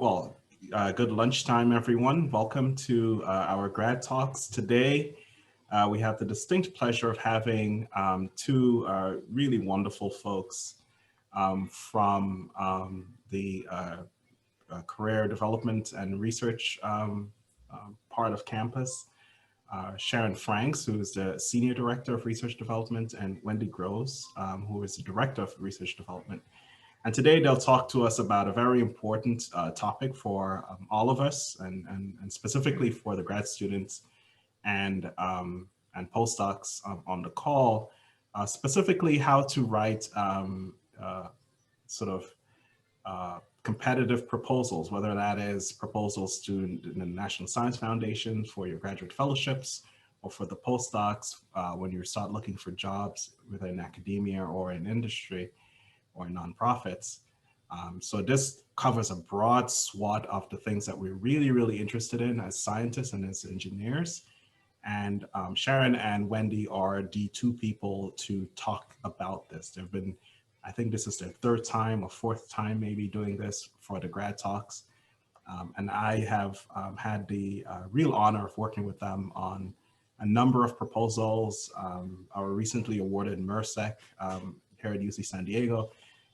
Good lunchtime, everyone. Welcome to our grad talks. Today, we have the distinct pleasure of having two really wonderful folks from the career development and research part of campus. Sharon Franks, who is the Senior Director of Research Development, and Wendy Groves, who is the Director of Research Development. And today they'll talk to us about a very important topic for all of us, and specifically for the grad students and postdocs on the call, specifically how to write competitive proposals, whether that is proposals to the National Science Foundation for your graduate fellowships, or for the postdocs when you start looking for jobs within academia or in industry, or nonprofits. So this covers a broad swath of the things that we're really, really interested in as scientists and as engineers. And Sharon and Wendy are the two people to talk about this. They've been, I think this is their third time or fourth time maybe doing this for the grad talks. And I have had the real honor of working with them on a number of proposals. Our recently awarded MERSEC here at UC San Diego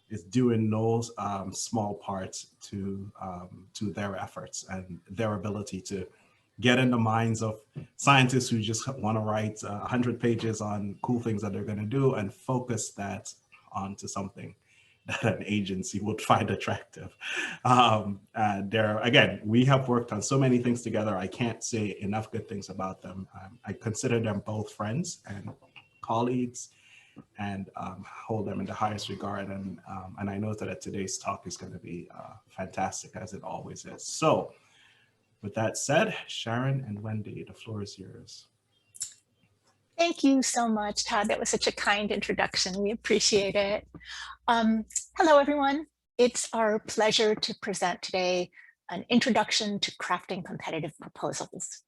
is due in no small part to their efforts and their ability to get in the minds of scientists who just want to write 100 pages on cool things that they're going to do and focus that onto something that an agency would find attractive. Again, we have worked on so many things together. I can't say enough good things about them. I consider them both friends and colleagues, and hold them in the highest regard. And I know that today's talk is going to be fantastic, as it always is. So with that said, Sharon and Wendy, the floor is yours. Thank you so much, Todd. That was such a kind introduction. We appreciate it. Hello, everyone. It's our pleasure to present today an introduction to crafting competitive proposals.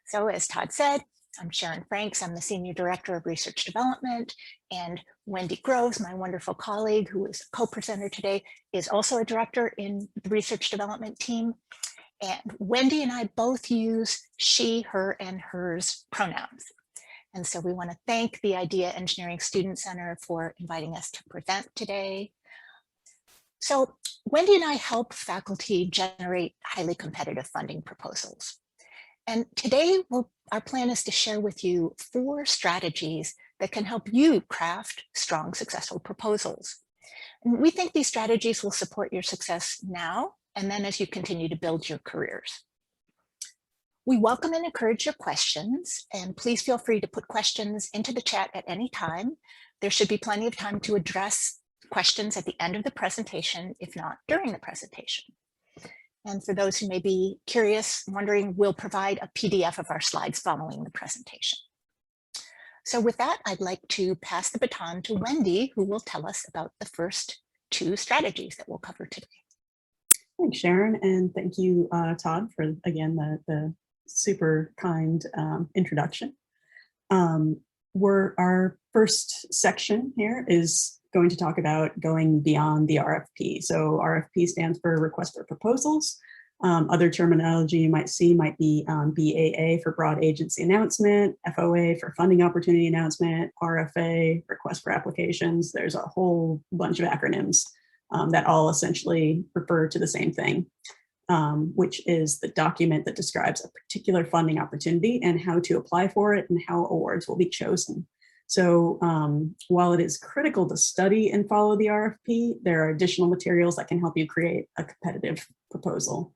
So as Todd said, I'm Sharon Franks. I'm the Senior Director of Research Development, and Wendy Groves, my wonderful colleague who is a co-presenter today, is also a director in the Research Development team. And Wendy and I both use she, her, and hers pronouns. And so we want to thank the Idea Engineering Student Center for inviting us to present today. So Wendy and I help faculty generate highly competitive funding proposals. And today, our plan is to share with you 4 strategies that can help you craft strong, successful proposals. And we think these strategies will support your success now, and then as you continue to build your careers. We welcome and encourage your questions, and please feel free to put questions into the chat at any time. There should be plenty of time to address questions at the end of the presentation, if not during the presentation. And for those who may be curious, wondering, we'll provide a PDF of our slides following the presentation. So with that, I'd like to pass the baton to Wendy, who will tell us about the first 2 strategies that we'll cover today. Thanks, Sharon, and thank you, Todd, for, again, the super kind introduction. Our first section here is going to talk about going beyond the RFP. So RFP stands for Request for Proposals. Other terminology you might see might be BAA for Broad Agency Announcement, FOA for Funding Opportunity Announcement, RFA, Request for Applications. There's a whole bunch of acronyms that all essentially refer to the same thing, which is the document that describes a particular funding opportunity and how to apply for it and how awards will be chosen. So while it is critical to study and follow the RFP, there are additional materials that can help you create a competitive proposal.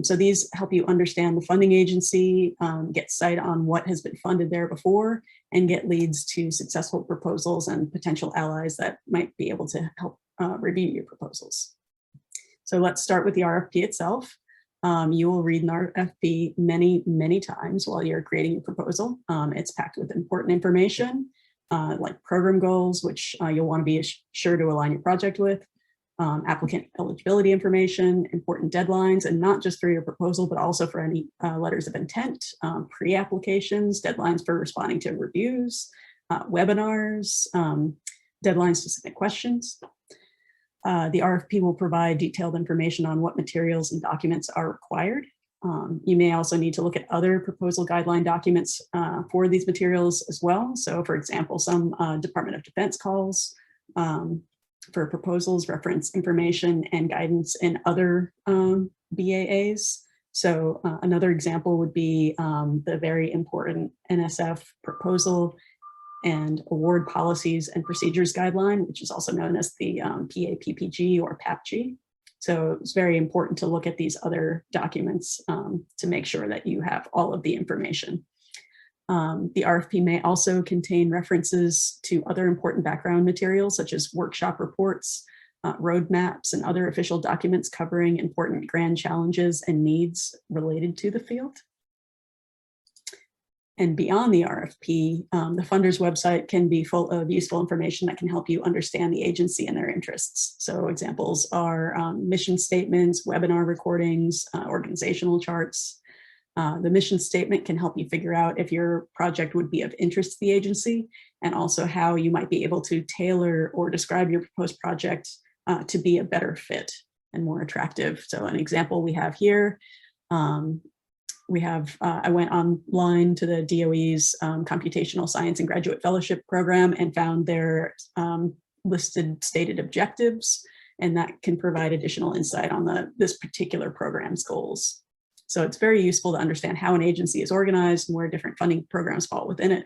So these help you understand the funding agency, get sight on what has been funded there before, and get leads to successful proposals and potential allies that might be able to help review your proposals. So let's start with the RFP itself. You will read an RFP many, many times while you're creating your proposal. It's packed with important information like program goals, which you'll want to be sure to align your project with, applicant eligibility information, important deadlines, and not just for your proposal, but also for any letters of intent, pre-applications, deadlines for responding to reviews, webinars, deadlines to submit questions. The RFP will provide detailed information on what materials and documents are required. You may also need to look at other proposal guideline documents for these materials as well. So for example, some Department of Defense calls for proposals reference information and guidance in other BAAs. So another example would be the very important NSF proposal and award policies and procedures guideline, which is also known as the PAPPG or PAPG. So it's very important to look at these other documents to make sure that you have all of the information. The RFP may also contain references to other important background materials, such as workshop reports, roadmaps, and other official documents covering important grand challenges and needs related to the field. And beyond the RFP, the funder's website can be full of useful information that can help you understand the agency and their interests. So examples are mission statements, webinar recordings, organizational charts. The mission statement can help you figure out if your project would be of interest to the agency, and also how you might be able to tailor or describe your proposed project to be a better fit and more attractive. So an example we have here, I went online to the DOE's Computational Science and Graduate Fellowship Program and found their listed stated objectives, and that can provide additional insight on this particular program's goals. So it's very useful to understand how an agency is organized and where different funding programs fall within it.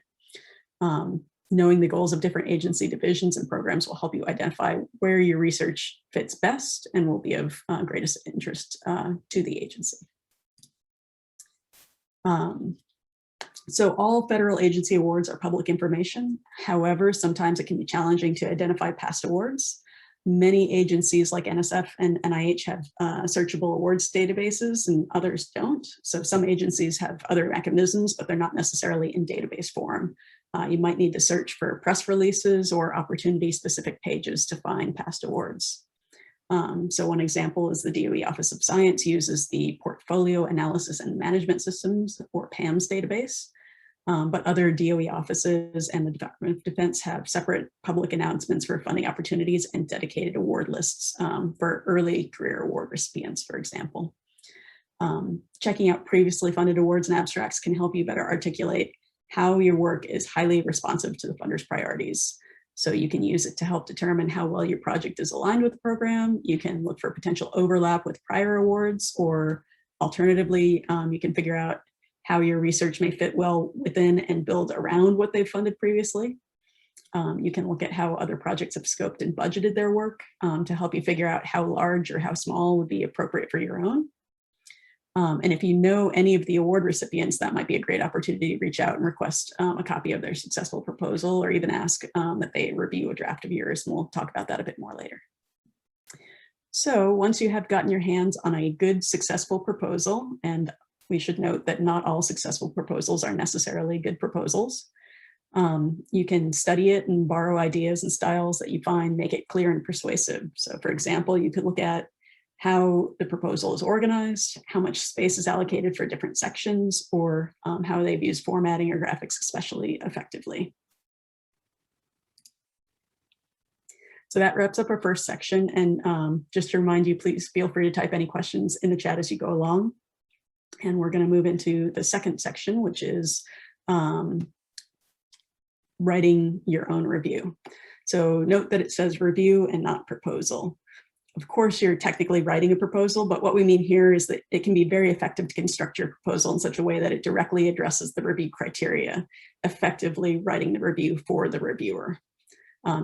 Knowing the goals of different agency divisions and programs will help you identify where your research fits best and will be of greatest interest to the agency. So all federal agency awards are public information. However, sometimes it can be challenging to identify past awards. Many agencies like NSF and NIH have searchable awards databases and others don't. So some agencies have other mechanisms, but they're not necessarily in database form. You might need to search for press releases or opportunity-specific pages to find past awards. So one example is the DOE Office of Science uses the Portfolio Analysis and Management Systems, or PAMS database. But other DOE offices and the Department of Defense have separate public announcements for funding opportunities and dedicated award lists for early career award recipients, for example. Checking out previously funded awards and abstracts can help you better articulate how your work is highly responsive to the funder's priorities. So you can use it to help determine how well your project is aligned with the program. You can look for potential overlap with prior awards, or alternatively, you can figure out how your research may fit well within and build around what they've funded previously. You can look at how other projects have scoped and budgeted their work to help you figure out how large or how small would be appropriate for your own. And if you know any of the award recipients, that might be a great opportunity to reach out and request a copy of their successful proposal, or even ask that they review a draft of yours, and we'll talk about that a bit more later. So once you have gotten your hands on a good, successful proposal, and we should note that not all successful proposals are necessarily good proposals, you can study it and borrow ideas and styles that you find make it clear and persuasive. So for example, you could look at how the proposal is organized, how much space is allocated for different sections, or how they've used formatting or graphics especially effectively. So that wraps up our first section. And just to remind you, please feel free to type any questions in the chat as you go along. And we're going to move into the second section, which is writing your own review. So note that it says review and not proposal. Of course, you're technically writing a proposal, but what we mean here is that it can be very effective to construct your proposal in such a way that it directly addresses the review criteria, effectively writing the review for the reviewer.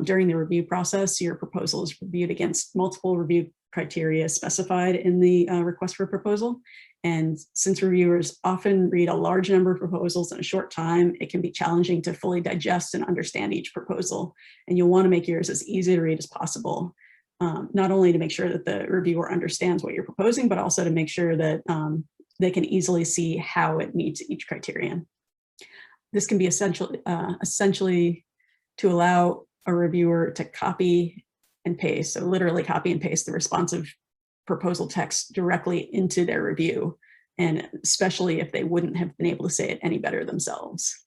During the review process, your proposal is reviewed against multiple review criteria specified in the request for proposal. And since reviewers often read a large number of proposals in a short time, it can be challenging to fully digest and understand each proposal. And you'll want to make yours as easy to read as possible. Not only to make sure that the reviewer understands what you're proposing, but also to make sure that they can easily see how it meets each criterion. This can be essentially to allow a reviewer to copy and paste, so literally copy and paste the responsive proposal text directly into their review, and especially if they wouldn't have been able to say it any better themselves.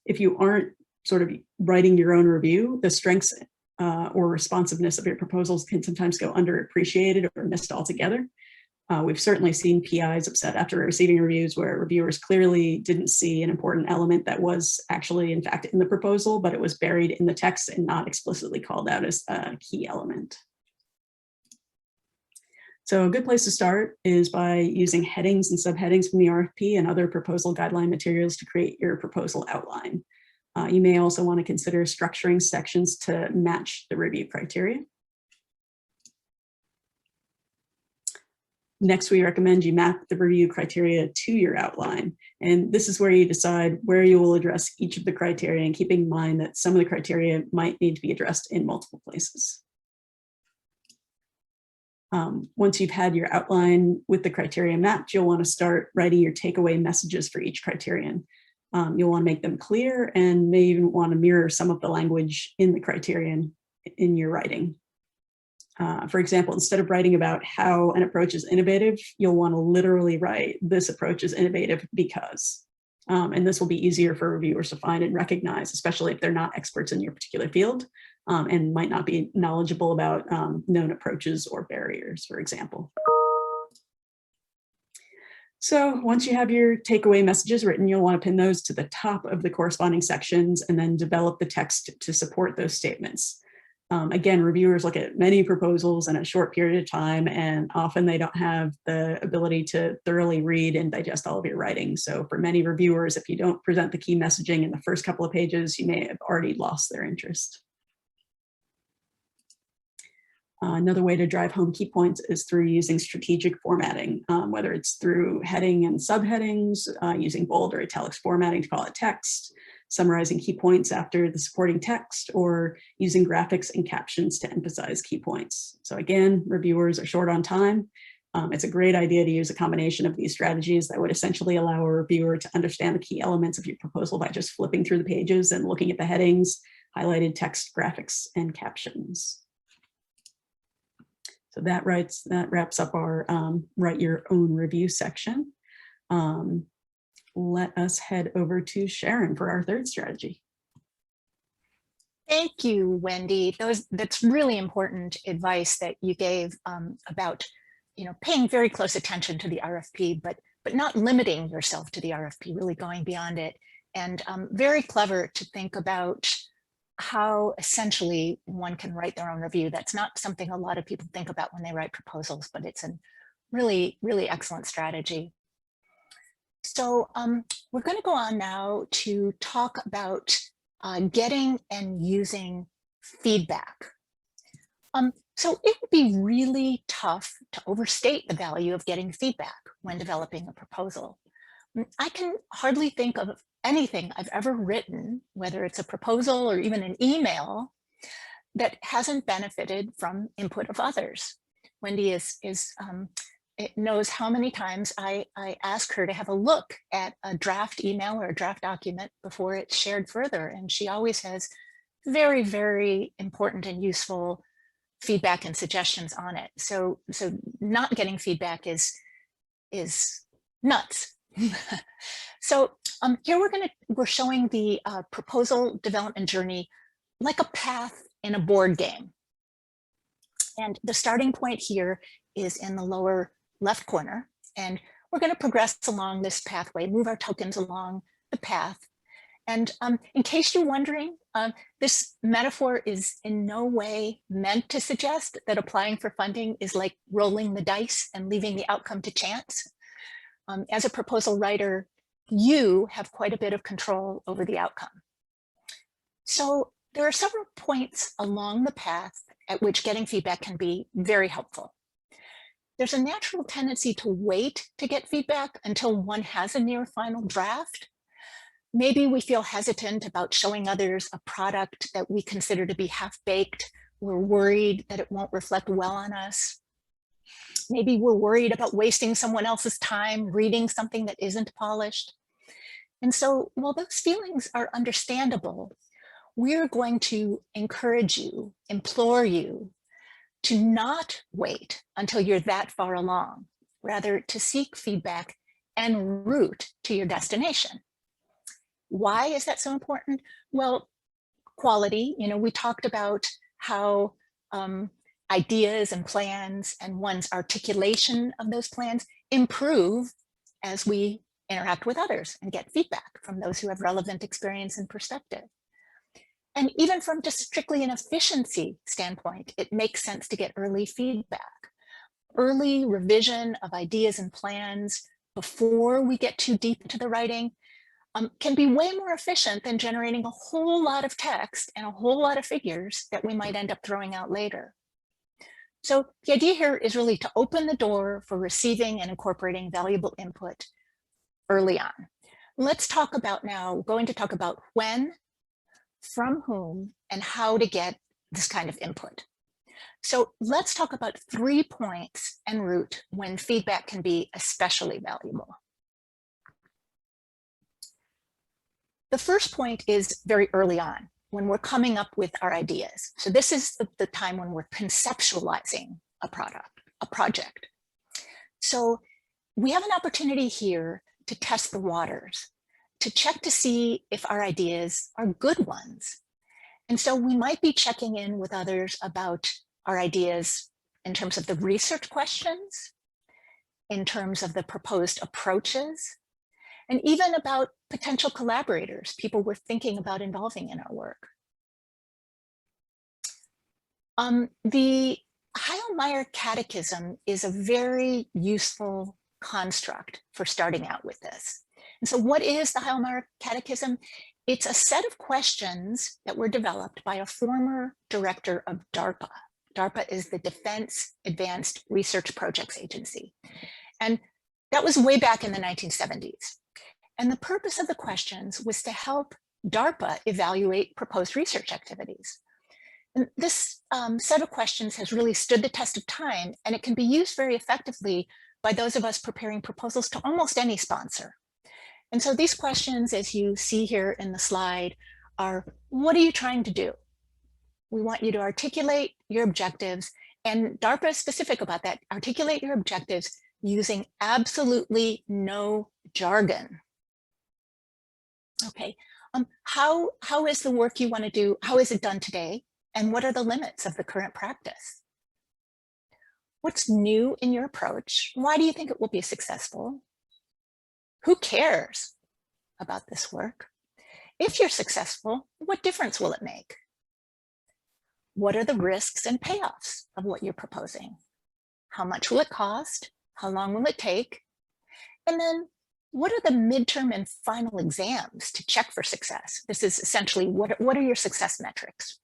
If you aren't sort of writing your own review, the strengths or responsiveness of your proposals can sometimes go underappreciated or missed altogether. We've certainly seen PIs upset after receiving reviews where reviewers clearly didn't see an important element that was actually, in fact, in the proposal, but it was buried in the text and not explicitly called out as a key element. So a good place to start is by using headings and subheadings from the RFP and other proposal guideline materials to create your proposal outline. You may also want to consider structuring sections to match the review criteria. Next, we recommend you map the review criteria to your outline. And this is where you decide where you will address each of the criteria, and keeping in mind that some of the criteria might need to be addressed in multiple places. Once you've had your outline with the criteria mapped, you'll want to start writing your takeaway messages for each criterion. You'll want to make them clear and may even want to mirror some of the language in the criterion in your writing. For example, instead of writing about how an approach is innovative, you'll want to literally write, "This approach is innovative because." And this will be easier for reviewers to find and recognize, especially if they're not experts in your particular field and might not be knowledgeable about known approaches or barriers, for example. So once you have your takeaway messages written, you'll want to pin those to the top of the corresponding sections and then develop the text to support those statements. Again, reviewers look at many proposals in a short period of time, and often they don't have the ability to thoroughly read and digest all of your writing. So for many reviewers, if you don't present the key messaging in the first couple of pages, you may have already lost their interest. Another way to drive home key points is through using strategic formatting, whether it's through heading and subheadings, using bold or italics formatting to call it text, summarizing key points after the supporting text, or using graphics and captions to emphasize key points. So again, reviewers are short on time. It's a great idea to use a combination of these strategies that would essentially allow a reviewer to understand the key elements of your proposal by just flipping through the pages and looking at the headings, highlighted text, graphics, and captions. So that wraps up our write your own review section. Let us head over to Sharon for our third strategy. Thank you, Wendy. That's really important advice that you gave about, paying very close attention to the RFP, but not limiting yourself to the RFP, really going beyond it. And very clever to think about how essentially one can write their own review. That's not something a lot of people think about when they write proposals, but it's a really, really excellent strategy. So we're going to go on now to talk about getting and using feedback. So it would be really tough to overstate the value of getting feedback when developing a proposal. I can hardly think of anything I've ever written, whether it's a proposal or even an email, that hasn't benefited from input of others. Wendy knows how many times I ask her to have a look at a draft email or a draft document before it's shared further. And she always has very, very important and useful feedback and suggestions on it. So not getting feedback is nuts. So here we're showing the proposal development journey like a path in a board game. And the starting point here is in the lower left corner. And we're going to progress along this pathway, move our tokens along the path. And in case you're wondering, this metaphor is in no way meant to suggest that applying for funding is like rolling the dice and leaving the outcome to chance. As a proposal writer, you have quite a bit of control over the outcome. So there are several points along the path at which getting feedback can be very helpful. There's a natural tendency to wait to get feedback until one has a near final draft. Maybe we feel hesitant about showing others a product that we consider to be half-baked. We're worried that it won't reflect well on us. Maybe we're worried about wasting someone else's time reading something that isn't polished. And so while those feelings are understandable, we're going to encourage you, implore you to not wait until you're that far along, rather to seek feedback en route to your destination. Why is that so important? Well, quality, we talked about how ideas and plans and one's articulation of those plans improve as we interact with others and get feedback from those who have relevant experience and perspective. And even from just strictly an efficiency standpoint, it makes sense to get early feedback. Early revision of ideas and plans before we get too deep into the writing can be way more efficient than generating a whole lot of text and a whole lot of figures that we might end up throwing out later. So the idea here is really to open the door for receiving and incorporating valuable input early on. Let's talk about now, going to talk about when, from whom, and how to get this kind of input. So let's talk about 3 points en route when feedback can be especially valuable. The first point is very early on, when we're coming up with our ideas. So this is the time when we're conceptualizing a project. So we have an opportunity here to test the waters, to check to see if our ideas are good ones. And so we might be checking in with others about our ideas in terms of the research questions, in terms of the proposed approaches, and even about potential collaborators, people we're thinking about involving in our work. The Heilmeyer Catechism is a very useful construct for starting out with this. And so what is the Heilmeyer Catechism? It's a set of questions that were developed by a former director of DARPA. DARPA is the Defense Advanced Research Projects Agency. And that was way back in the 1970s. And the purpose of the questions was to help DARPA evaluate proposed research activities. And this set of questions has really stood the test of time, and it can be used very effectively by those of us preparing proposals to almost any sponsor. And so these questions, as you see here in the slide, are, what are you trying to do? We want you to articulate your objectives, and DARPA is specific about that. Articulate your objectives using absolutely no jargon. Okay, how is the work you want to do, how is it done today? And what are the limits of the current practice? What's new in your approach? Why do you think it will be successful? Who cares about this work? If you're successful, what difference will it make? What are the risks and payoffs of what you're proposing? How much will it cost? How long will it take? And then what are the midterm and final exams to check for success? This is essentially what are your success metrics?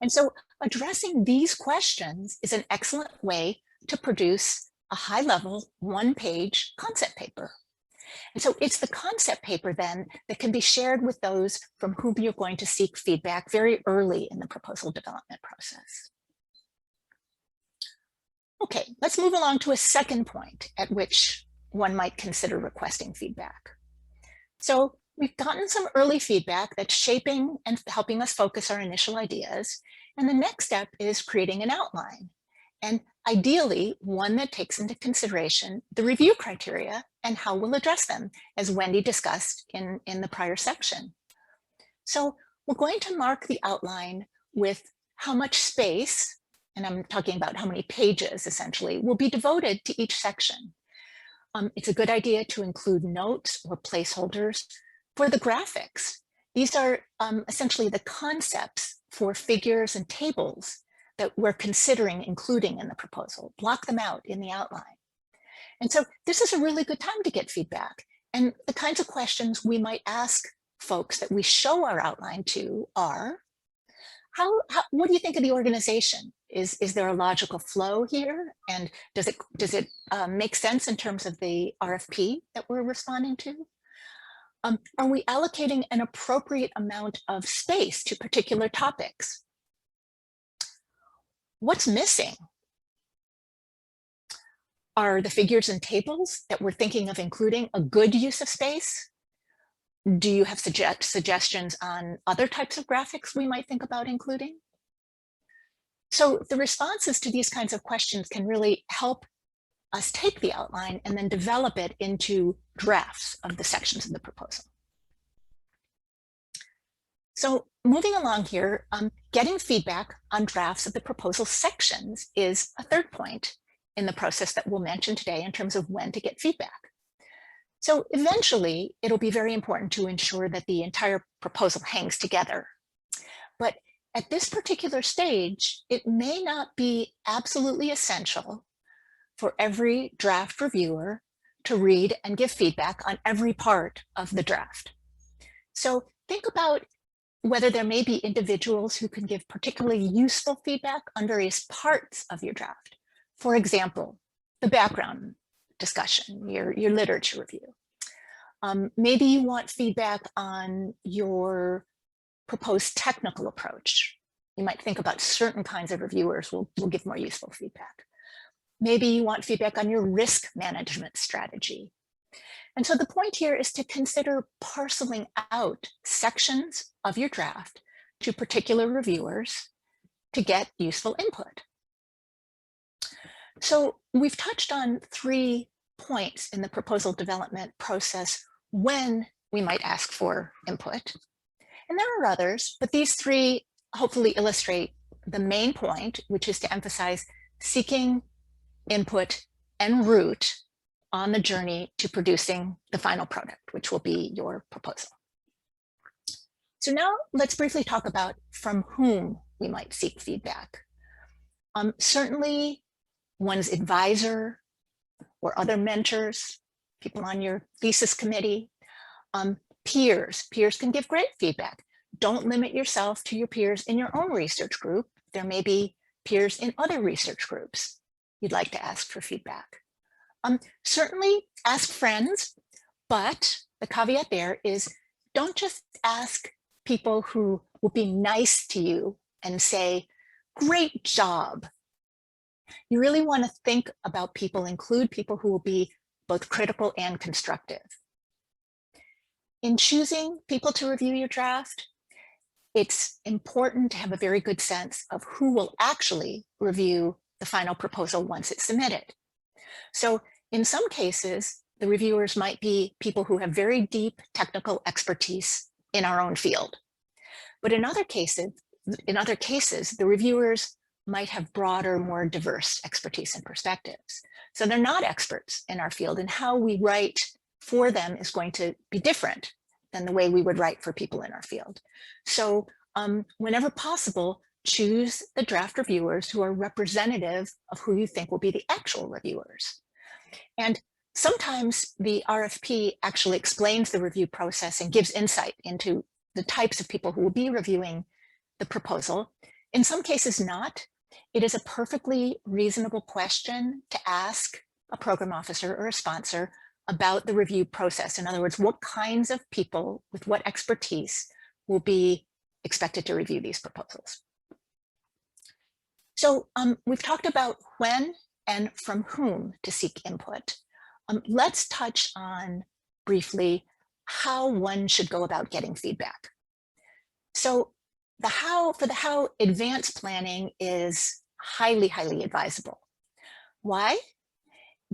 And so addressing these questions is an excellent way to produce a high-level, one-page concept paper. And so it's the concept paper then that can be shared with those from whom you're going to seek feedback very early in the proposal development process. Okay, let's move along to a second point at which one might consider requesting feedback. So we've gotten some early feedback that's shaping and helping us focus our initial ideas. And the next step is creating an outline. And ideally, one that takes into consideration the review criteria and how we'll address them, as Wendy discussed in the prior section. So we're going to mark the outline with how much space, and I'm talking about how many pages essentially, will be devoted to each section. It's a good idea to include notes or placeholders for the graphics. These are essentially the concepts for figures and tables that we're considering including in the proposal. Block them out in the outline. And so this is a really good time to get feedback. And the kinds of questions we might ask folks that we show our outline to are, what do you think of the organization? Is there a logical flow here? And does it make sense in terms of the RFP that we're responding to? Are we allocating an appropriate amount of space to particular topics? What's missing? Are the figures and tables that we're thinking of including a good use of space? Do you have suggestions on other types of graphics we might think about including? So the responses to these kinds of questions can really help us take the outline and then develop it into drafts of the sections of the proposal. So moving along here, getting feedback on drafts of the proposal sections is a third point in the process that we'll mention today in terms of when to get feedback. So eventually, it'll be very important to ensure that the entire proposal hangs together. But at this particular stage, it may not be absolutely essential for every draft reviewer to read and give feedback on every part of the draft. So think about whether there may be individuals who can give particularly useful feedback on various parts of your draft. For example, the background discussion, your literature review. Maybe you want feedback on your proposed technical approach. You might think about certain kinds of reviewers will give more useful feedback. Maybe you want feedback on your risk management strategy. And so the point here is to consider parceling out sections of your draft to particular reviewers to get useful input. So we've touched on 3 points in the proposal development process when we might ask for input. And there are others, but these 3 hopefully illustrate the main point, which is to emphasize seeking input en route on the journey to producing the final product, which will be your proposal. So now let's briefly talk about from whom we might seek feedback. Certainly one's advisor or other mentors, people on your thesis committee, peers. Peers can give great feedback. Don't limit yourself to your peers in your own research group. There may be peers in other research groups you'd like to ask for feedback. Certainly ask friends, but the caveat there is don't just ask people who will be nice to you and say, great job. You really want to think about people, include people who will be both critical and constructive. In choosing people to review your draft, it's important to have a very good sense of who will actually review the final proposal once it's submitted. So in some cases, the reviewers might be people who have very deep technical expertise in our own field. But in other cases, the reviewers might have broader, more diverse expertise and perspectives. So they're not experts in our field, and how we write for them is going to be different than the way we would write for people in our field. So whenever possible, choose the draft reviewers who are representative of who you think will be the actual reviewers. And sometimes the RFP actually explains the review process and gives insight into the types of people who will be reviewing the proposal. In some cases not. It is a perfectly reasonable question to ask a program officer or a sponsor about the review process. In other words, what kinds of people with what expertise will be expected to review these proposals. So we've talked about when and from whom to seek input. Let's touch on briefly how one should go about getting feedback. So for the how, advanced planning is highly, highly advisable. Why?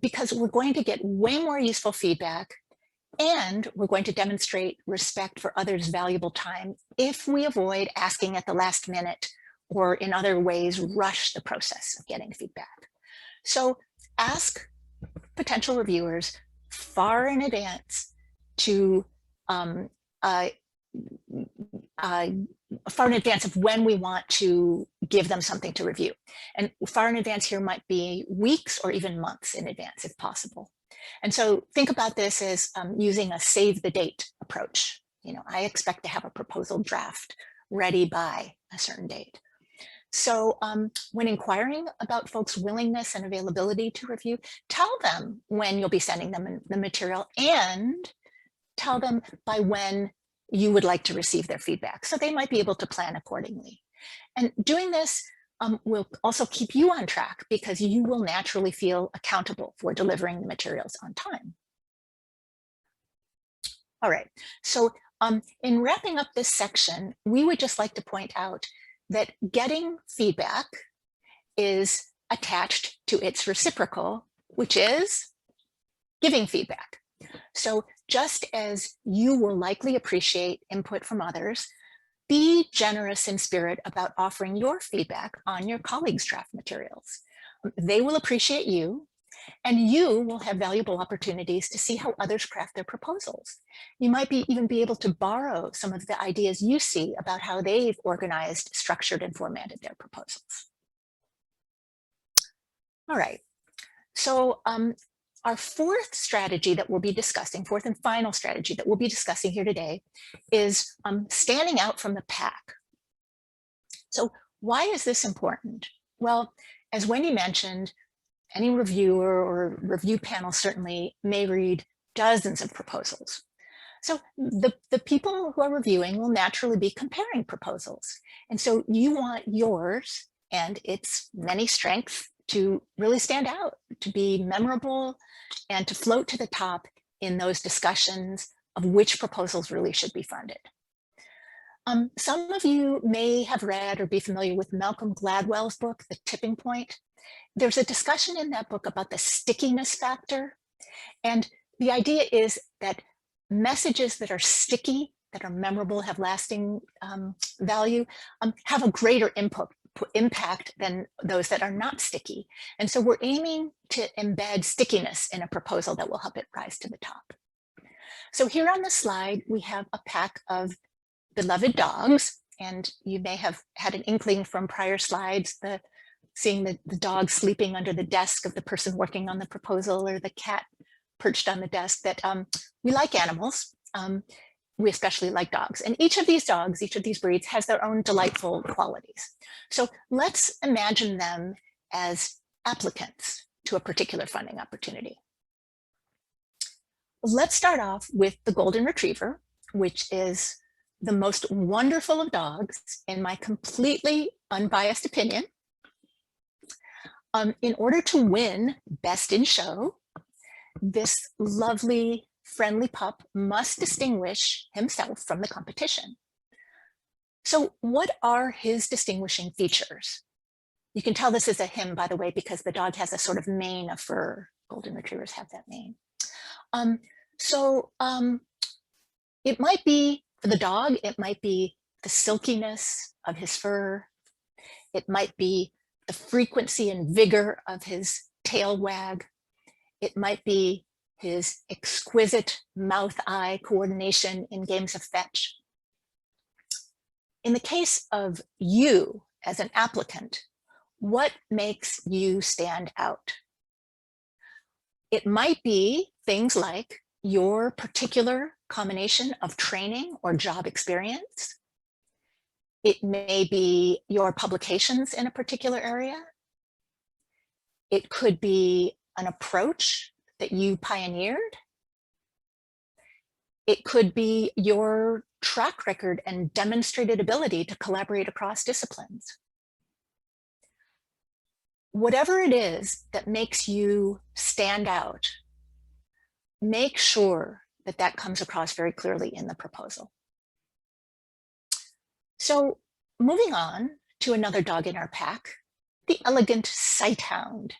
Because we're going to get way more useful feedback, and we're going to demonstrate respect for others' valuable time if we avoid asking at the last minute or in other ways rush the process of getting feedback. So ask potential reviewers far in advance far in advance of when we want to give them something to review. And far in advance here might be weeks or even months in advance if possible. And so think about this as using a save the date approach. I expect to have a proposal draft ready by a certain date. So when inquiring about folks' willingness and availability to review, tell them when you'll be sending them the material and tell them by when you would like to receive their feedback, so they might be able to plan accordingly. And doing this will also keep you on track because you will naturally feel accountable for delivering the materials on time. All right, so in wrapping up this section, we would just like to point out that getting feedback is attached to its reciprocal, which is giving feedback. So just as you will likely appreciate input from others, be generous in spirit about offering your feedback on your colleagues' draft materials. They will appreciate you, and you will have valuable opportunities to see how others craft their proposals. You might even be able to borrow some of the ideas you see about how they've organized, structured, and formatted their proposals. All right, so our fourth strategy that we'll be discussing, fourth and final strategy that we'll be discussing here today, is standing out from the pack. So why is this important? Well, as Wendy mentioned, any reviewer or review panel certainly may read dozens of proposals. So the people who are reviewing will naturally be comparing proposals. And so you want yours and its many strengths to really stand out, to be memorable, and to float to the top in those discussions of which proposals really should be funded. Some of you may have read or be familiar with Malcolm Gladwell's book, The Tipping Point. There's a discussion in that book about the stickiness factor. And the idea is that messages that are sticky, that are memorable, have lasting value, have a greater impact than those that are not sticky. And so we're aiming to embed stickiness in a proposal that will help it rise to the top. So here on the slide, we have a pack of beloved dogs, and you may have had an inkling from prior slides, seeing the dog sleeping under the desk of the person working on the proposal, or the cat perched on the desk, that we like animals. We especially like dogs. And each of these dogs, each of these breeds, has their own delightful qualities. So let's imagine them as applicants to a particular funding opportunity. Let's start off with the Golden Retriever, which is the most wonderful of dogs, in my completely unbiased opinion. In order to win Best in Show, this lovely, friendly pup must distinguish himself from the competition. So what are his distinguishing features? You can tell this is a him, by the way, because the dog has a sort of mane of fur. Golden Retrievers have that mane. It might be, for the dog, it might be the silkiness of his fur. It might be the frequency and vigor of his tail wag. It might be his exquisite mouth-eye coordination in games of fetch. In the case of you as an applicant, what makes you stand out? It might be things like your particular combination of training or job experience. It may be your publications in a particular area. It could be an approach that you pioneered. It could be your track record and demonstrated ability to collaborate across disciplines. Whatever it is that makes you stand out, make sure that that comes across very clearly in the proposal. So moving on to another dog in our pack, the elegant Sighthound.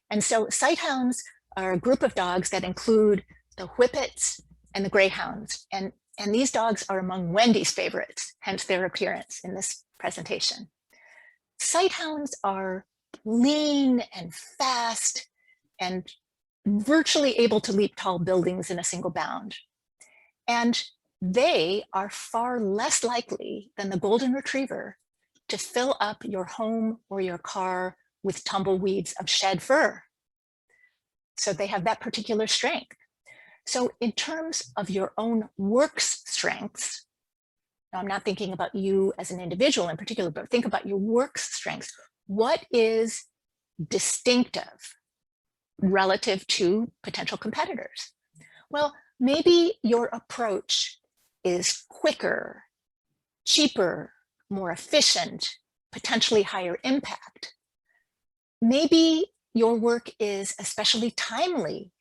And so Sighthounds are a group of dogs that include the Whippets and the Greyhounds. And these dogs are among Wendy's favorites, hence their appearance in this presentation. Sighthounds are lean and fast and virtually able to leap tall buildings in a single bound. And they are far less likely than the Golden Retriever to fill up your home or your car with tumbleweeds of shed fur. So they have that particular strength. So in terms of your own work's strengths, now I'm not thinking about you as an individual in particular, but think about your work's strengths. What is distinctive relative to potential competitors? Well, maybe your approach is quicker, cheaper, more efficient, potentially higher impact. Maybe your work is especially timely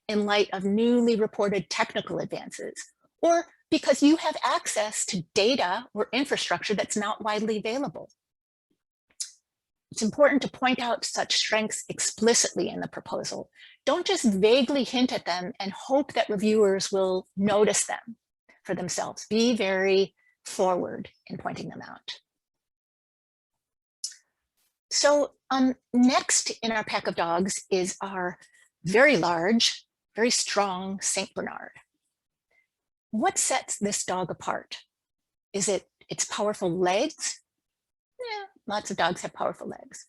in light of newly reported technical advances, or because you have access to data or infrastructure that's not widely available. It's important to point out such strengths explicitly in the proposal. Don't just vaguely hint at them and hope that reviewers will notice them for themselves. Be very forward in pointing them out. So next in our pack of dogs is our very large, very strong Saint Bernard. What sets this dog apart? Is it its powerful legs? Yeah, lots of dogs have powerful legs.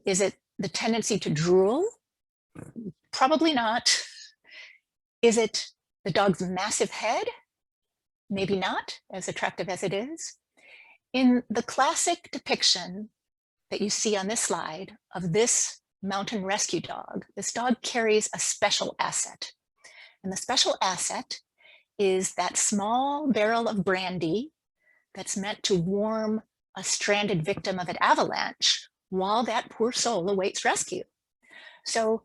Is it the tendency to drool? Probably not. Is it the dog's massive head? Maybe not, as attractive as it is. In the classic depiction that you see on this slide of this mountain rescue dog, this dog carries a special asset. And the special asset is that small barrel of brandy that's meant to warm a stranded victim of an avalanche while that poor soul awaits rescue. So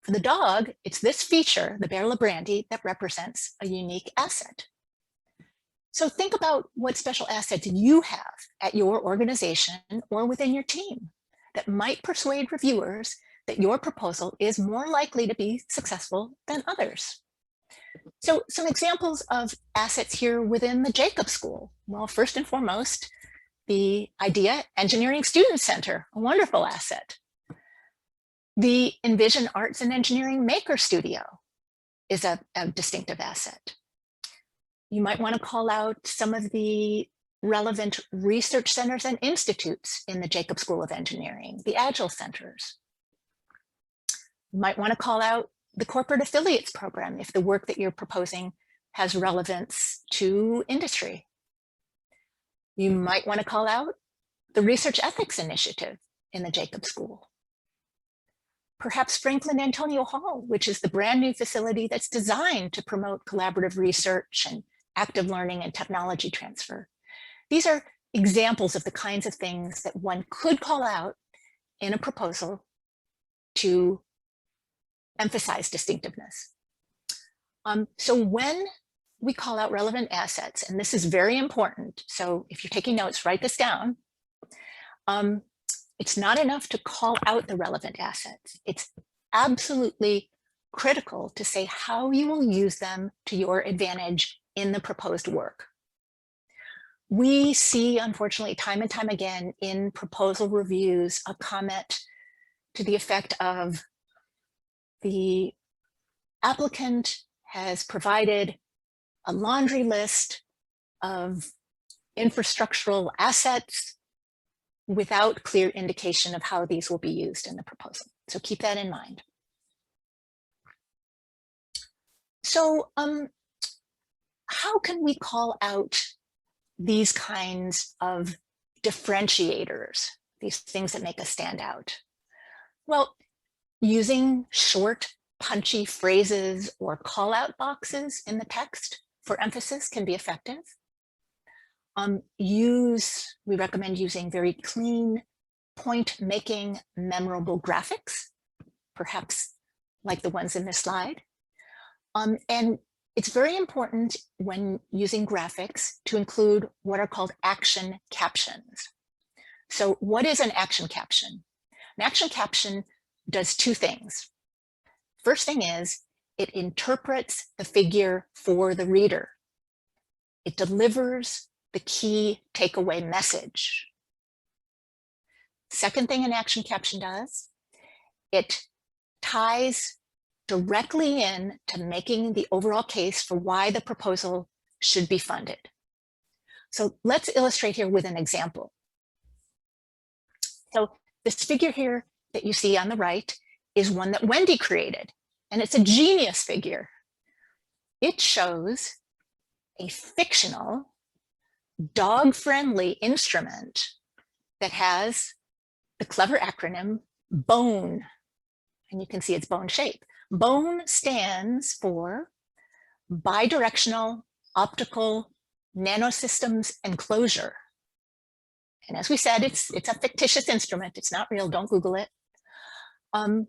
for the dog, it's this feature, the barrel of brandy, that represents a unique asset. So think about what special assets you have at your organization or within your team that might persuade reviewers that your proposal is more likely to be successful than others. So some examples of assets here within the Jacob School. Well, first and foremost, the IDEA Engineering Student Center, a wonderful asset. The Envision Arts and Engineering Maker Studio is a distinctive asset. You might want to call out some of the relevant research centers and institutes in the Jacob School of Engineering, the Agile centers. You might want to call out the corporate affiliates program if the work that you're proposing has relevance to industry. You might want to call out the Research Ethics Initiative in the Jacob School. Perhaps Franklin Antonio Hall, which is the brand new facility that's designed to promote collaborative research and active learning and technology transfer. These are examples of the kinds of things that one could call out in a proposal to emphasize distinctiveness. So when we call out relevant assets, and this is very important, so if you're taking notes, write this down. It's not enough to call out the relevant assets. It's absolutely critical to say how you will use them to your advantage in the proposed work. We see, unfortunately, time and time again in proposal reviews, a comment to the effect of the applicant has provided a laundry list of infrastructural assets without clear indication of how these will be used in the proposal. So keep that in mind. So how can we call out these kinds of differentiators, these things that make us stand out? Well, using short, punchy phrases or call-out boxes in the text for emphasis can be effective. We recommend using very clean, point-making, memorable graphics, perhaps like the ones in this slide. And it's very important when using graphics to include what are called action captions. So what is an action caption? An action caption does two things. First thing is, it interprets the figure for the reader. It delivers the key takeaway message. Second thing an action caption does, it ties directly in to making the overall case for why the proposal should be funded. So let's illustrate here with an example. So this figure here that you see on the right is one that Wendy created, and it's a genius figure. It shows a fictional, dog-friendly instrument that has the clever acronym BONE, and you can see its bone shape. BONE stands for Bidirectional Optical Nanosystems Enclosure. And as we said, it's a fictitious instrument. It's not real. Don't Google it. A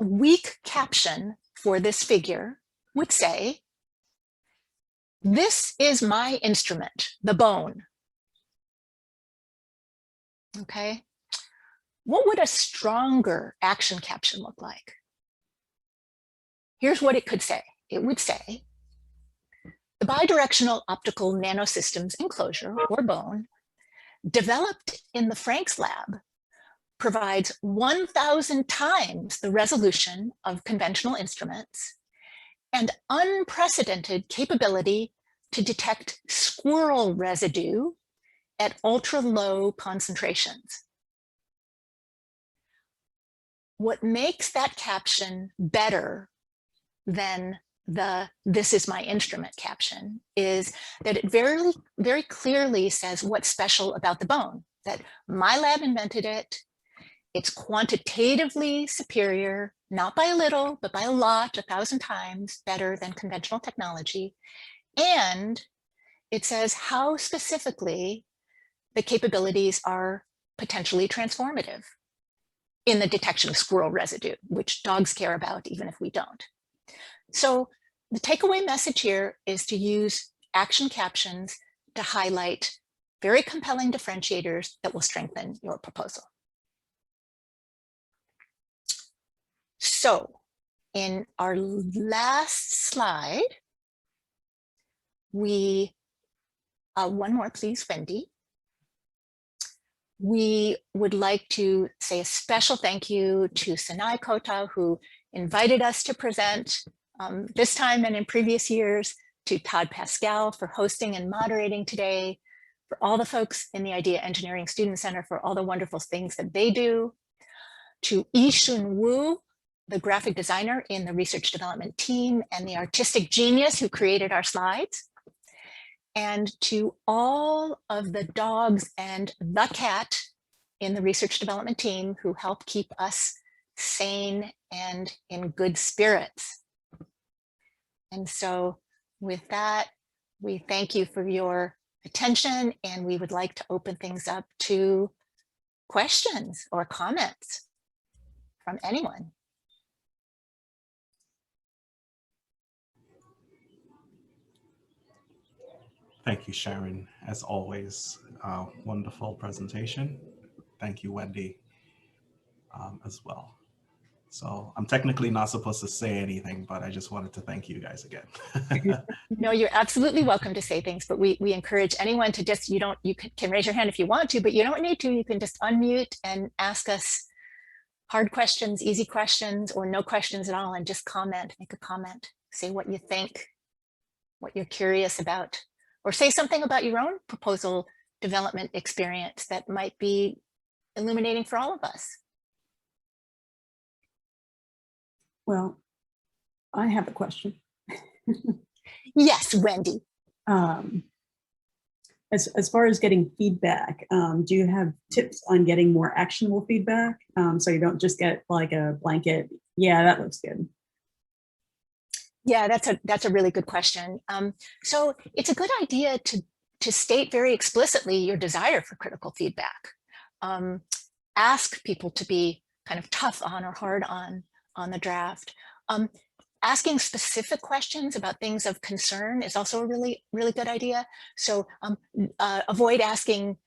weak caption for this figure would say, "This is my instrument, the bone." Okay. What would a stronger action caption look like? Here's what it could say. It would say, The bidirectional optical nanosystems enclosure, or BONE, developed in the Franks lab, provides 1,000 times the resolution of conventional instruments and unprecedented capability to detect squirrel residue at ultra-low concentrations. What makes that caption better than the "this is my instrument" caption is that it very clearly says what's special about the bone, that my lab invented it, it's quantitatively superior, not by a little, but by a lot, 1,000 times better than conventional technology. And it says how specifically the capabilities are potentially transformative in the detection of squirrel residue, which dogs care about even if we don't. So the takeaway message here is to use action captions to highlight very compelling differentiators that will strengthen your proposal. So in our last slide, we, one more please, Wendy. We would like to say a special thank you to Sinai Kota, who invited us to present this time and in previous years, to Todd Pascal for hosting and moderating today, for all the folks in the Idea Engineering Student Center for all the wonderful things that they do, to Yi-Shun Wu, the graphic designer in the research development team and the artistic genius who created our slides, and to all of the dogs and the cat in the research development team who help keep us sane and in good spirits. And so with that, we thank you for your attention, and we would like to open things up to questions or comments from anyone. Thank you, Sharon. As always, wonderful presentation. Thank you, Wendy, as well. So I'm technically not supposed to say anything, but I just wanted to thank you guys again. No, you're absolutely welcome to say things, but we encourage anyone to just, you can raise your hand if you want to, but you don't need to. You can just unmute and ask us hard questions, easy questions, or no questions at all, and just comment, make a comment, say what you think, what you're curious about, or say something about your own proposal development experience that might be illuminating for all of us. Well, I have a question. Yes, Wendy. As far as getting feedback, do you have tips on getting more actionable feedback, so you don't just get like a blanket, yeah, that looks good? Yeah, that's a really good question. So it's a good idea to state very explicitly your desire for critical feedback. Ask people to be kind of tough on or hard on the draft. Asking specific questions about things of concern is also a really good idea. So avoid asking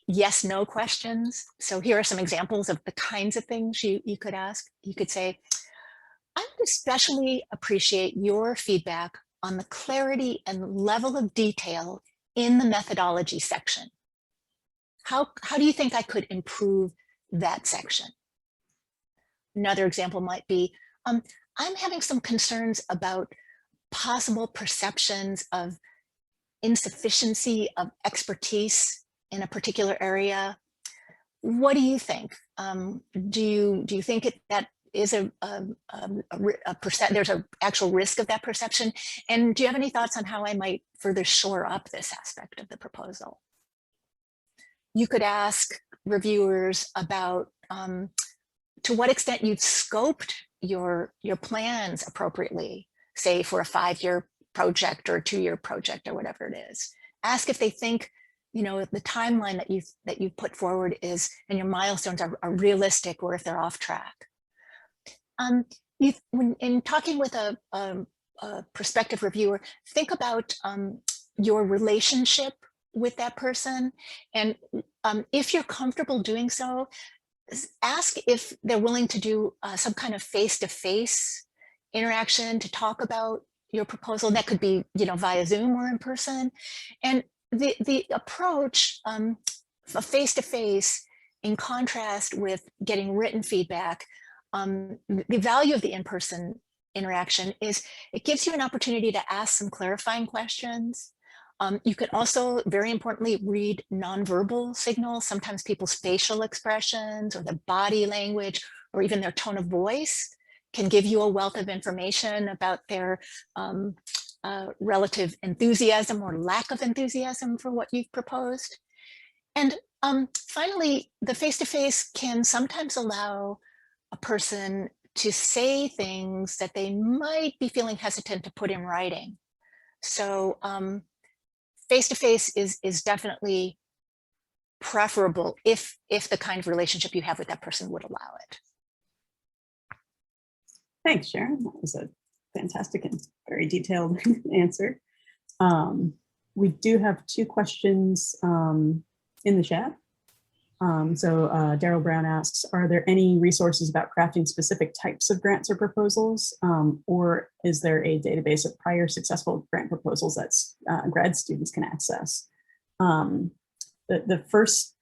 yes/no questions. So here are some examples of the kinds of things you could ask. You could say, I would especially appreciate your feedback on the clarity and level of detail in the methodology section. How do you think I could improve that section? Another example might be, I'm having some concerns about possible perceptions of insufficiency of expertise in a particular area. What do you think? Do you think that is there's an actual risk of that perception? And do you have any thoughts on how I might further shore up this aspect of the proposal? You could ask reviewers about to what extent you've scoped your plans appropriately, say for a 5-year project or a 2-year project or whatever it is. Ask if they think, the timeline that you've put forward is, and your milestones are realistic, or if they're off track. When in talking with a prospective reviewer, think about your relationship with that person, and if you're comfortable doing so, ask if they're willing to do some kind of face-to-face interaction to talk about your proposal. That could be, via Zoom or in person. And the approach of face-to-face, in contrast with getting written feedback, the value of the in-person interaction is it gives you an opportunity to ask some clarifying questions. You can also, very importantly, read nonverbal signals, sometimes people's facial expressions or their body language or even their tone of voice can give you a wealth of information about their relative enthusiasm or lack of enthusiasm for what you've proposed. And finally, the face-to-face can sometimes allow a person to say things that they might be feeling hesitant to put in writing. So face-to-face is definitely preferable if the kind of relationship you have with that person would allow it. Thanks, Sharon. That was a fantastic and very detailed answer. We do have 2 questions in the chat. So Daryl Brown asks, are there any resources about crafting specific types of grants or proposals? Or is there a database of prior successful grant proposals that grad students can access? The first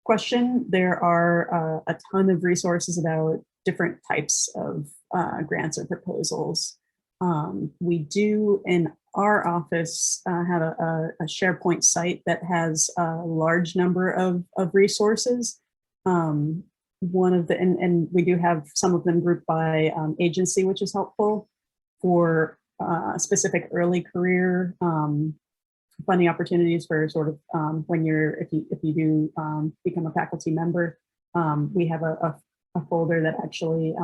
question, there are a ton of resources about different types of grants or proposals. We do in our office have a SharePoint site that has a large number of resources. One of the, and we do have some of them grouped by agency, which is helpful for specific early career funding opportunities for sort of when if you do become a faculty member. We have a folder that actually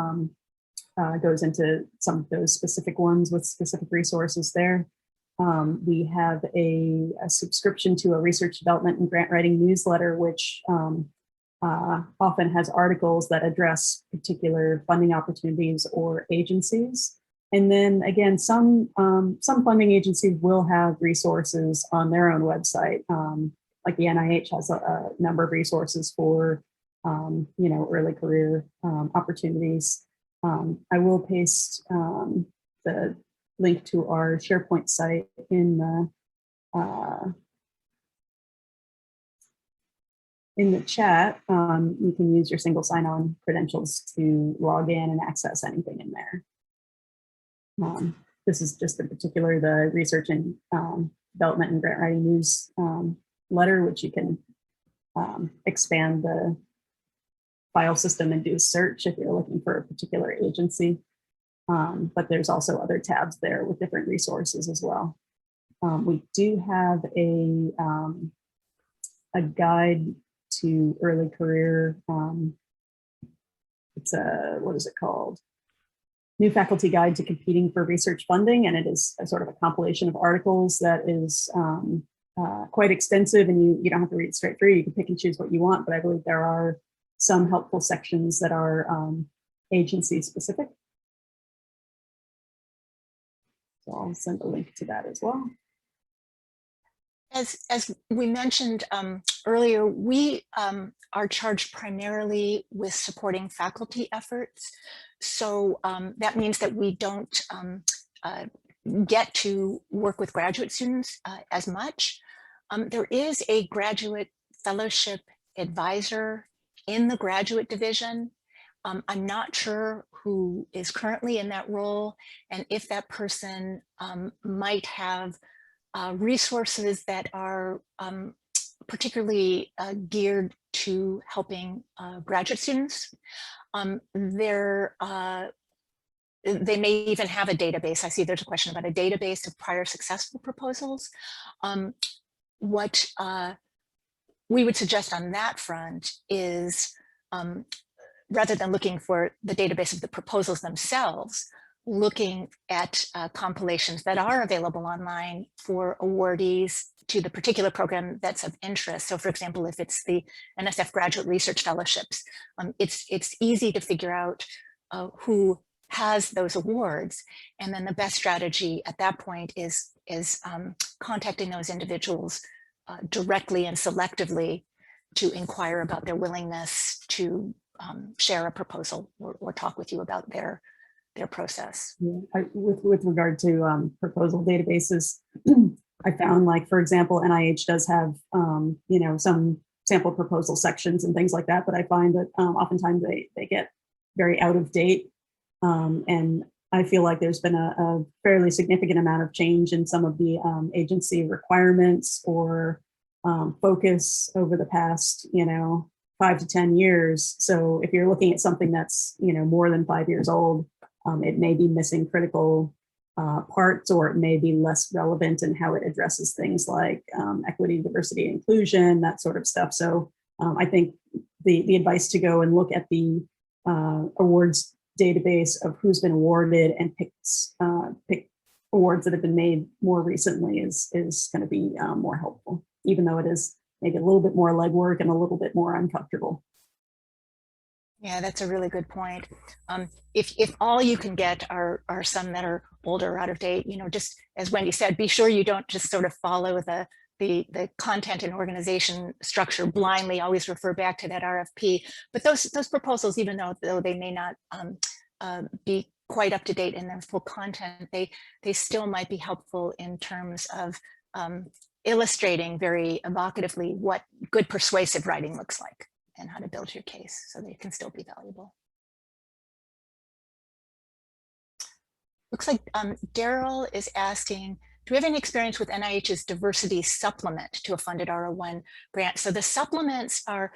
goes into some of those specific ones with specific resources there. We have a subscription to a research development and grant writing newsletter, which often has articles that address particular funding opportunities or agencies. And then again, some funding agencies will have resources on their own website. Like the NIH has a number of resources for early career opportunities. I will paste the link to our SharePoint site in the chat. You can use your single sign-on credentials to log in and access anything in there. This is just in particular the research and development and grant writing news letter, which you can expand the file system and do a search if you're looking for a particular agency. But there's also other tabs there with different resources as well. We do have a guide to early career. It's what is it called? New Faculty Guide to Competing for Research Funding, and it is a sort of a compilation of articles that is quite extensive, and you don't have to read it straight through. You can pick and choose what you want, but I believe there are some helpful sections that are agency specific. So I'll send a link to that as well. As we mentioned earlier, we are charged primarily with supporting faculty efforts. So that means that we don't get to work with graduate students as much. There is a graduate fellowship advisor in the graduate division. I'm not sure who is currently in that role and if that person might have resources that are particularly geared to helping graduate students. They may even have a database. I see there's a question about a database of prior successful proposals. What we would suggest on that front is rather than looking for the database of the proposals themselves, looking at compilations that are available online for awardees to the particular program that's of interest. So for example, if it's the NSF Graduate Research Fellowships, it's easy to figure out who has those awards. And then the best strategy at that point is contacting those individuals directly and selectively to inquire about their willingness to share a proposal or talk with you about their their process. Yeah, with regard to proposal databases, I found, like, for example, NIH does have some sample proposal sections and things like that, but I find that oftentimes they get very out of date, and I feel like there's been a fairly significant amount of change in some of the agency requirements or focus over the past 5 to 10 years. So if you're looking at something that's more than 5 years old, it may be missing critical parts, or it may be less relevant in how it addresses things like equity, diversity, inclusion, that sort of stuff. So I think the advice to go and look at the awards database of who's been awarded and pick awards that have been made more recently is going to be more helpful, even though it is maybe a little bit more legwork and a little bit more uncomfortable. Yeah, that's a really good point. If all you can get are some that are older or out of date, just as Wendy said, be sure you don't just sort of follow the content and organization structure blindly. Always refer back to that RFP. But those proposals, even though they may not be quite up to date in their full content, they still might be helpful in terms of illustrating very evocatively what good persuasive writing looks like and how to build your case so they can still be valuable. Looks like Daryl is asking, do we have any experience with NIH's diversity supplement to a funded R01 grant? So the supplements are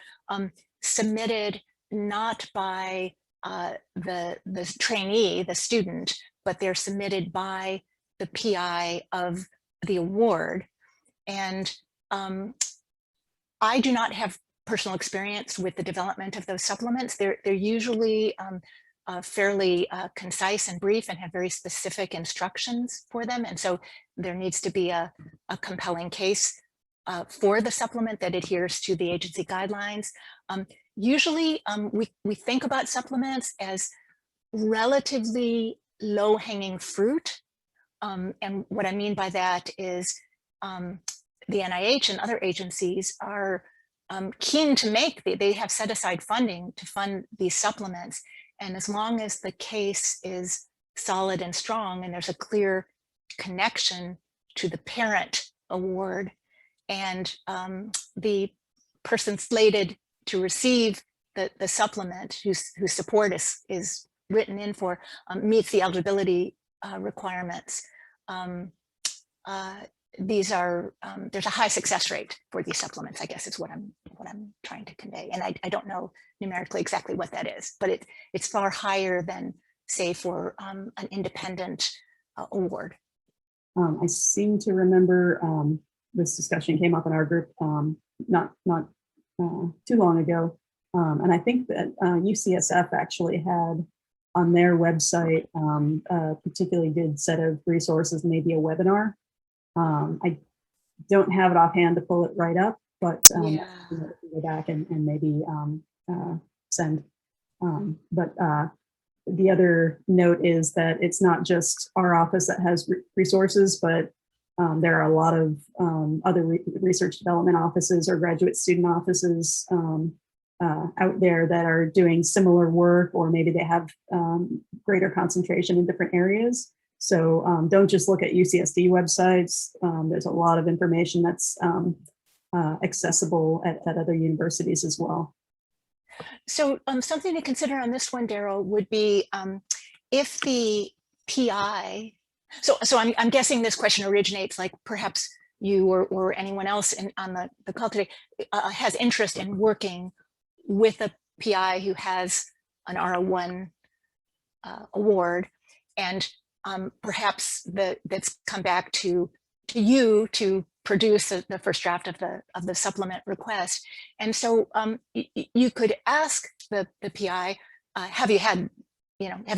submitted not by the trainee, the student, but they're submitted by the PI of the award. And I do not have personal experience with the development of those supplements. They're usually fairly concise and brief and have very specific instructions for them. And so there needs to be a compelling case for the supplement that adheres to the agency guidelines. Usually we think about supplements as relatively low-hanging fruit. And what I mean by that is the NIH and other agencies are keen to they have set aside funding to fund these supplements. And as long as the case is solid and strong and there's a clear connection to the parent award and the person slated to receive the supplement whose support is written in for meets the eligibility requirements, these are there's a high success rate for these supplements, I guess is what I'm trying to convey. And I don't know numerically exactly what that is, but it's far higher than, say, for an independent award. I seem to remember this discussion came up in our group not too long ago, and I think that UCSF actually had on their website a particularly good set of resources, maybe a webinar. I don't have it offhand to pull it right up, but Yeah. go back and maybe send. But the other note is that it's not just our office that has resources, but there are a lot of other research development offices or graduate student offices out there that are doing similar work, or maybe they have greater concentration in different areas. So don't just look at UCSD websites. There's a lot of information that's accessible at other universities as well. So something to consider on this one, Daryl, would be if the PI, so I'm guessing this question originates, like perhaps you or anyone else on the call today has interest in working with a PI who has an R01 award, and perhaps that's come back to you to produce the first draft of the supplement request. And so you could ask the PI, have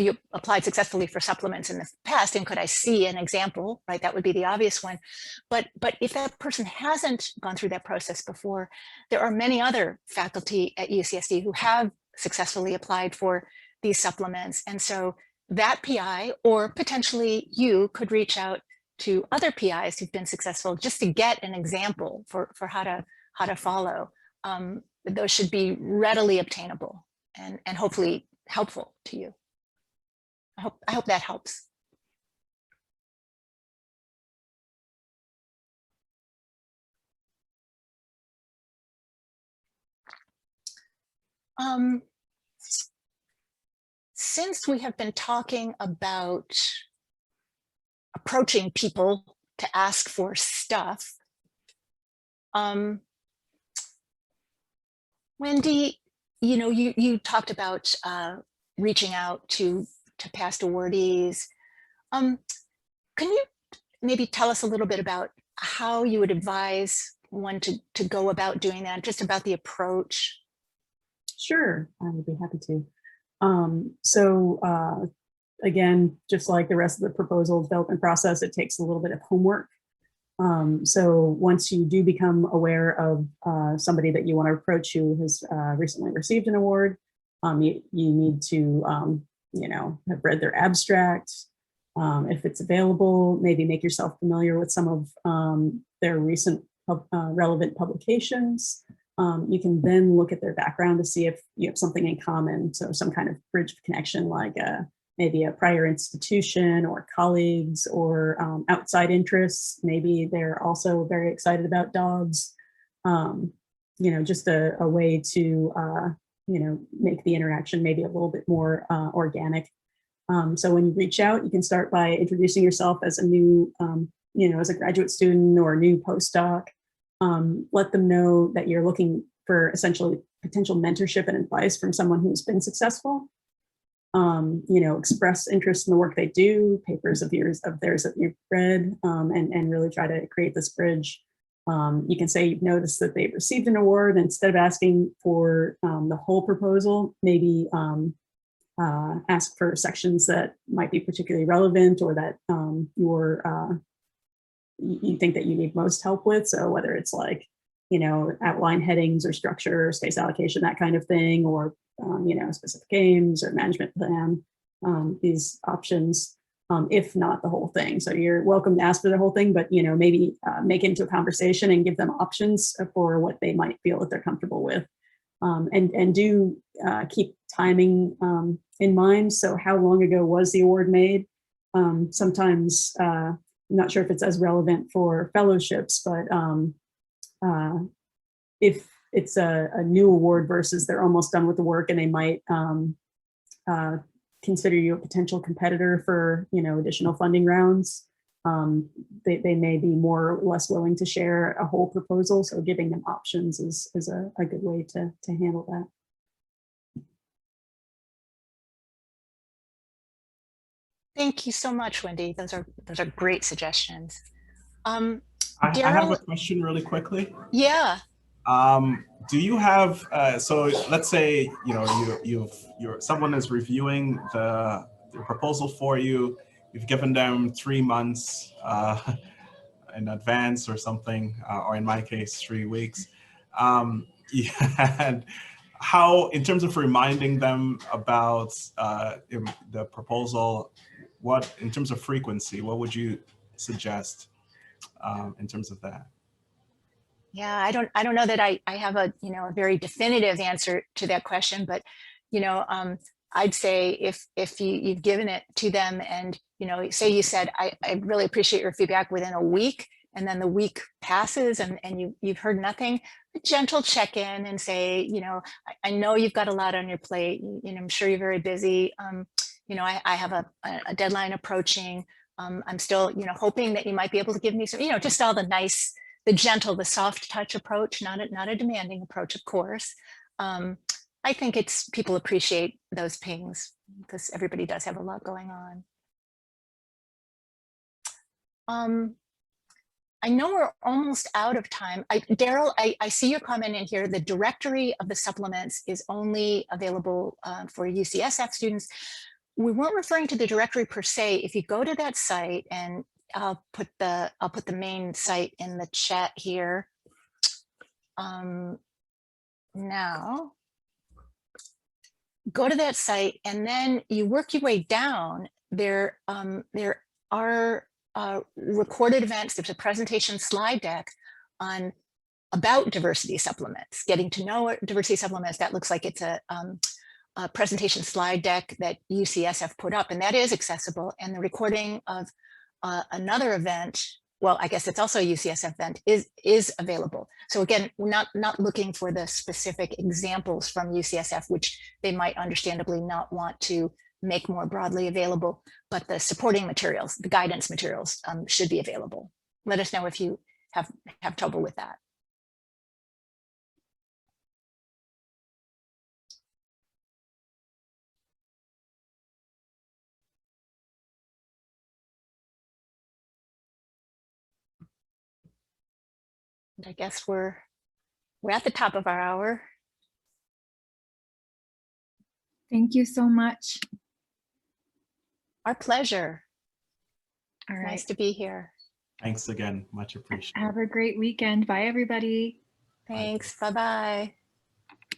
you applied successfully for supplements in the past, and could I see an example, right? That would be the obvious one. But if that person hasn't gone through that process before, there are many other faculty at UCSD who have successfully applied for these supplements. And so that PI, or potentially you, could reach out to other PIs who've been successful just to get an example for how to follow. Those should be readily obtainable and hopefully helpful to you. I hope that helps. Since we have been talking about approaching people to ask for stuff, Wendy, you know, you talked about reaching out to past awardees. Can you maybe tell us a little bit about how you would advise one to go about doing that, just about the approach? Sure, I would be happy to. Again, just like the rest of the proposal development process, it takes a little bit of homework. So once you do become aware of somebody that you want to approach who has recently received an award, you need to, you know, have read their abstract. If it's available, maybe make yourself familiar with some of their recent relevant publications. You can then look at their background to see if you have something in common. So some kind of bridge of connection, like maybe a prior institution or colleagues or outside interests. Maybe they're also very excited about dogs. You know, just a way to, you know, make the interaction maybe a little bit more organic. So when you reach out, you can start by introducing yourself as a new, you know, as a graduate student or a new postdoc. Let them know that you're looking for essentially potential mentorship and advice from someone who's been successful. You know, express interest in the work they do, papers of theirs that you've read, and really try to create this bridge. You can say you've noticed that they've received an award, and instead of asking for the whole proposal, maybe ask for sections that might be particularly relevant or that you think that you need most help with. So whether it's like, you know, outline headings or structure, space allocation, that kind of thing, or, you know, specific aims or management plan, these options, if not the whole thing. So you're welcome to ask for the whole thing, but, you know, maybe make it into a conversation and give them options for what they might feel that they're comfortable with. And do keep timing in mind. So how long ago was the award made? Sometimes, I'm not sure if it's as relevant for fellowships, but if it's a new award versus they're almost done with the work and they might consider you a potential competitor for, you know, additional funding rounds, they may be more or less willing to share a whole proposal. So giving them options is a good way to handle that. Thank you so much, Wendy. Those are great suggestions. I have a question really quickly. Yeah. Do you have, so let's say, you know, someone is reviewing the proposal for you, you've given them 3 months in advance or something, or in my case, 3 weeks. And how, in terms of reminding them about the proposal, what, in terms of frequency, what would you suggest in terms of that? Yeah, I don't know that I have a, you know, a very definitive answer to that question, but, you know, I'd say if you've given it to them and, you know, say you said, I really appreciate your feedback within a week, and then the week passes and you've heard nothing, a gentle check-in and say, you know, I know you've got a lot on your plate, you know, I'm sure you're very busy. You know, I have a deadline approaching. I'm still, you know, hoping that you might be able to give me some, you know, just all the nice, the gentle, the soft touch approach, not a demanding approach, of course. I think people appreciate those pings because everybody does have a lot going on. I know we're almost out of time. Daryl, I see your comment in here. The directory of the supplements is only available for UCSF students. We weren't referring to the directory per se. If you go to that site, and I'll put the main site in the chat here. Now, go to that site, and then you work your way down. There are recorded events. There's a presentation slide deck about diversity supplements, getting to know diversity supplements. That looks like it's a presentation slide deck that UCSF put up, and that is accessible. And the recording of another event, well, I guess it's also a UCSF event, is available. So again, we're not looking for the specific examples from UCSF, which they might understandably not want to make more broadly available, but the supporting materials, the guidance materials should be available. Let us know if you have trouble with that. And I guess we're at the top of our hour. Thank you so much. Our pleasure. All right. Nice to be here. Thanks again. Much appreciated. Have a great weekend. Bye, everybody. Thanks. Bye-bye.